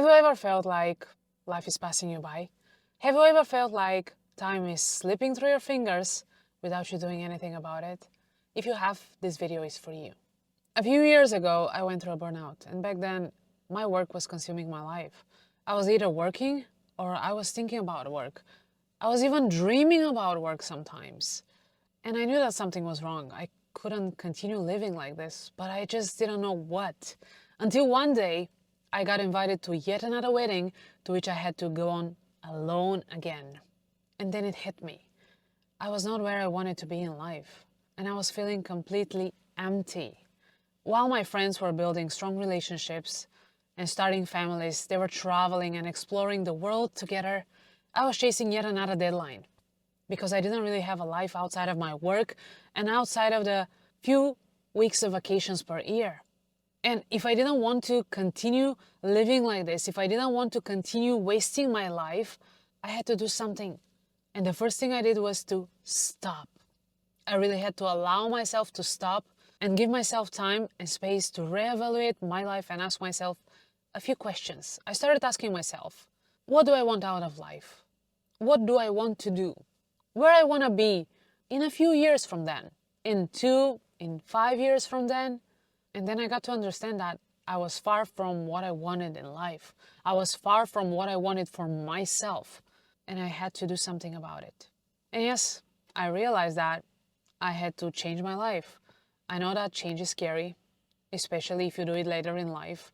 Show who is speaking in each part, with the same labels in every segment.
Speaker 1: you ever felt like life is passing you by? Have you ever felt like time is slipping through your fingers without you doing anything about it? If you have, this video is for you. A few years ago, I went through a burnout, and back then, my work was consuming my life. I was either working or I was thinking about work. I was even dreaming about work sometimes. And I knew that something was wrong. I couldn't continue living like this, but I just didn't know what. Until one day, I got invited to yet another wedding to which I had to go on alone again. And then it hit me. I was not where I wanted to be in life, and I was feeling completely empty. While my friends were building strong relationships and starting families, they were traveling and exploring the world together, I was chasing yet another deadline because I didn't really have a life outside of my work and outside of the few weeks of vacations per year. And if I didn't want to continue living like this, if I didn't want to continue wasting my life, I had to do something. And the first thing I did was to stop. I really had to allow myself to stop and give myself time and space to reevaluate my life and ask myself a few questions. I started asking myself, what do I want out of life? What do I want to do? Where I want to be in a few years from then, in 2, in 5 years from then. And then I got to understand that I was far from what I wanted in life. I was far from what I wanted for myself, and I had to do something about it. And yes, I realized that I had to change my life. I know that change is scary, especially if you do it later in life.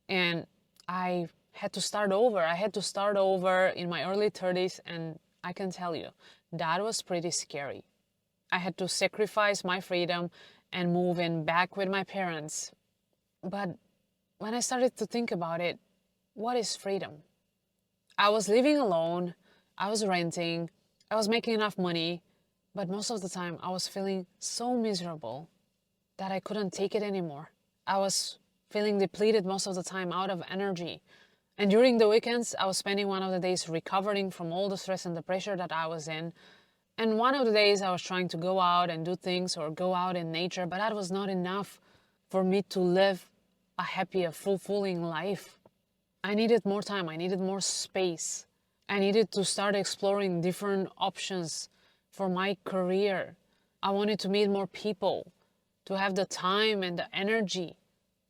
Speaker 1: And I had to start over. I had to start over in my early 30s, and I can tell you, that was pretty scary. I had to sacrifice my freedom and move in back with my parents. But when I started to think about it, what is freedom? I was living alone, I was renting, I was making enough money, but most of the time I was feeling so miserable that I couldn't take it anymore. I was feeling depleted most of the time, out of energy. And during the weekends, I was spending one of the days recovering from all the stress and the pressure that I was in. And one of the days I was trying to go out and do things or go out in nature, but that was not enough for me to live a happy, a fulfilling life. I needed more time, I needed more space. I needed to start exploring different options for my career. I wanted to meet more people, to have the time and the energy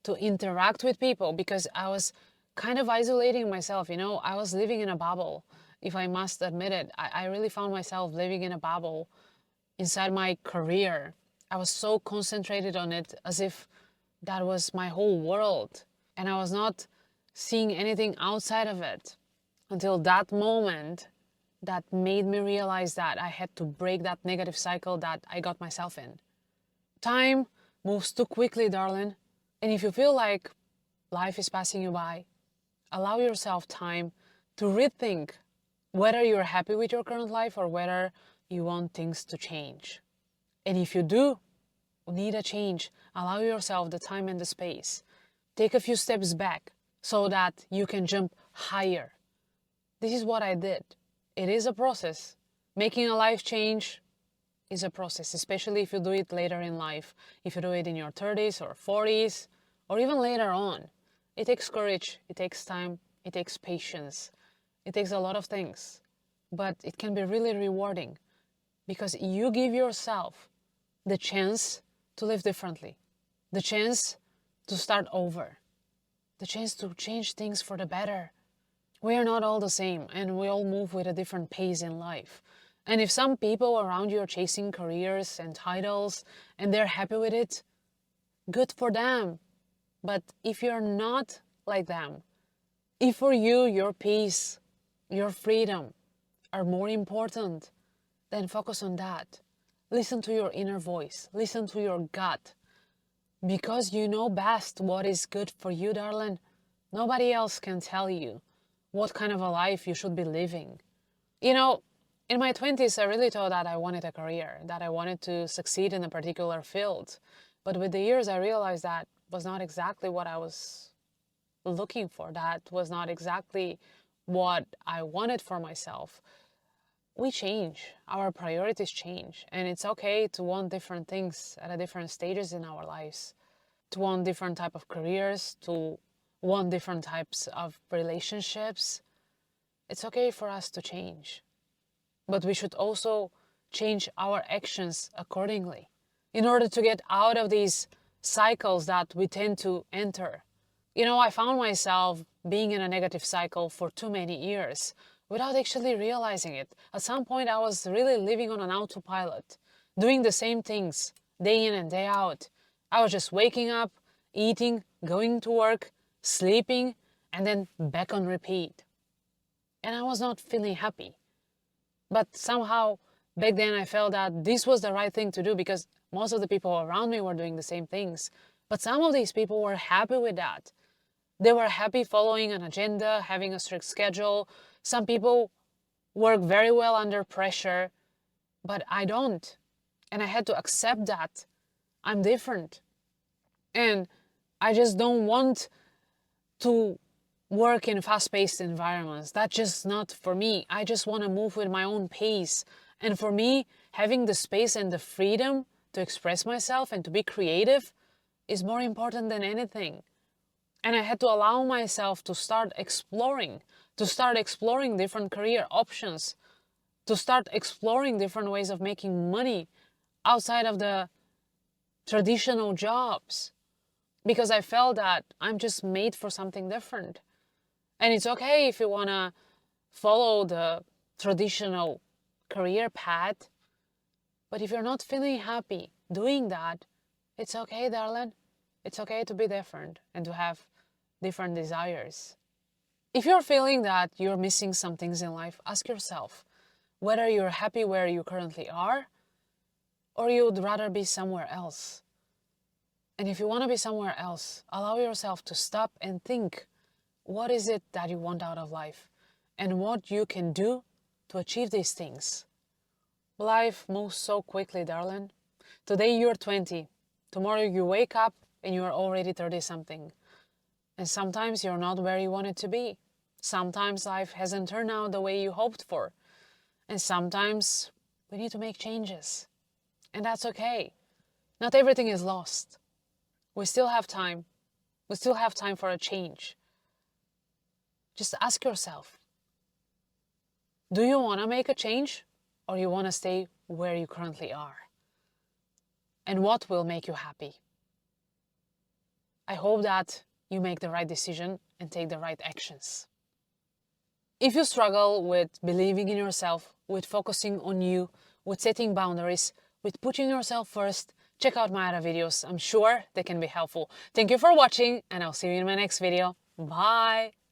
Speaker 1: to interact with people, because I was kind of isolating myself, I was living in a bubble. If I must admit it, I really found myself living in a bubble inside my career. I was so concentrated on it as if that was my whole world. And I was not seeing anything outside of it until that moment that made me realize that I had to break that negative cycle that I got myself in. Time moves too quickly, darling. And if you feel like life is passing you by, allow yourself time to rethink whether you're happy with your current life or whether you want things to change. And if you do need a change, allow yourself the time and the space. Take a few steps back so that you can jump higher. This is what I did. It is a process. Making a life change is a process, especially if you do it later in life. If you do it in your 30s or 40s, or even later on. It takes courage, it takes time, it takes patience. It takes a lot of things, but it can be really rewarding because you give yourself the chance to live differently, the chance to start over, the chance to change things for the better. We are not all the same, and we all move with a different pace in life. And if some people around you are chasing careers and titles and they're happy with it, good for them. But if you're not like them, if for you your peace, your freedom are more important, then focus on that. Listen to your inner voice. Listen to your gut. Because you know best what is good for you, darling. Nobody else can tell you what kind of a life you should be living. In my 20s, I really thought that I wanted a career, that I wanted to succeed in a particular field. But with the years, I realized that was not exactly what I was looking for. That was not exactly what I wanted for myself. We change, our priorities change, and it's okay to want different things at a different stages in our lives, to want different type of careers, to want different types of relationships, it's okay for us to change. But we should also change our actions accordingly in order to get out of these cycles that we tend to enter. I found myself being in a negative cycle for too many years without actually realizing it. At some point, I was really living on an autopilot, doing the same things day in and day out. I was just waking up, eating, going to work, sleeping, and then back on repeat. And I was not feeling happy. But somehow, back then I felt that this was the right thing to do because most of the people around me were doing the same things. But some of these people were happy with that. They were happy following an agenda, having a strict schedule. Some people work very well under pressure, but I don't. And I had to accept that. I'm different. And I just don't want to work in fast-paced environments. That's just not for me. I just want to move with my own pace. And for me, having the space and the freedom to express myself and to be creative is more important than anything. And I had to allow myself to start exploring different career options, to start exploring different ways of making money outside of the traditional jobs. Because I felt that I'm just made for something different. And it's okay if you want to follow the traditional career path, but if you're not feeling happy doing that, it's okay, darling. It's okay to be different and to have different desires. If you're feeling that you're missing some things in life, ask yourself whether you're happy where you currently are or you'd rather be somewhere else. And if you want to be somewhere else, allow yourself to stop and think, what is it that you want out of life and what you can do to achieve these things. Life moves so quickly, darling. Today you're 20. Tomorrow you wake up and you're already 30-something. And sometimes you're not where you wanted to be. Sometimes life hasn't turned out the way you hoped for. And sometimes we need to make changes. And that's okay. Not everything is lost. We still have time. We still have time for a change. Just ask yourself, do you want to make a change or you want to stay where you currently are? And what will make you happy? I hope that you make the right decision and take the right actions. If you struggle with believing in yourself, with focusing on you, with setting boundaries, with putting yourself first, check out my other videos. I'm sure they can be helpful. Thank you for watching and I'll see you in my next video. Bye!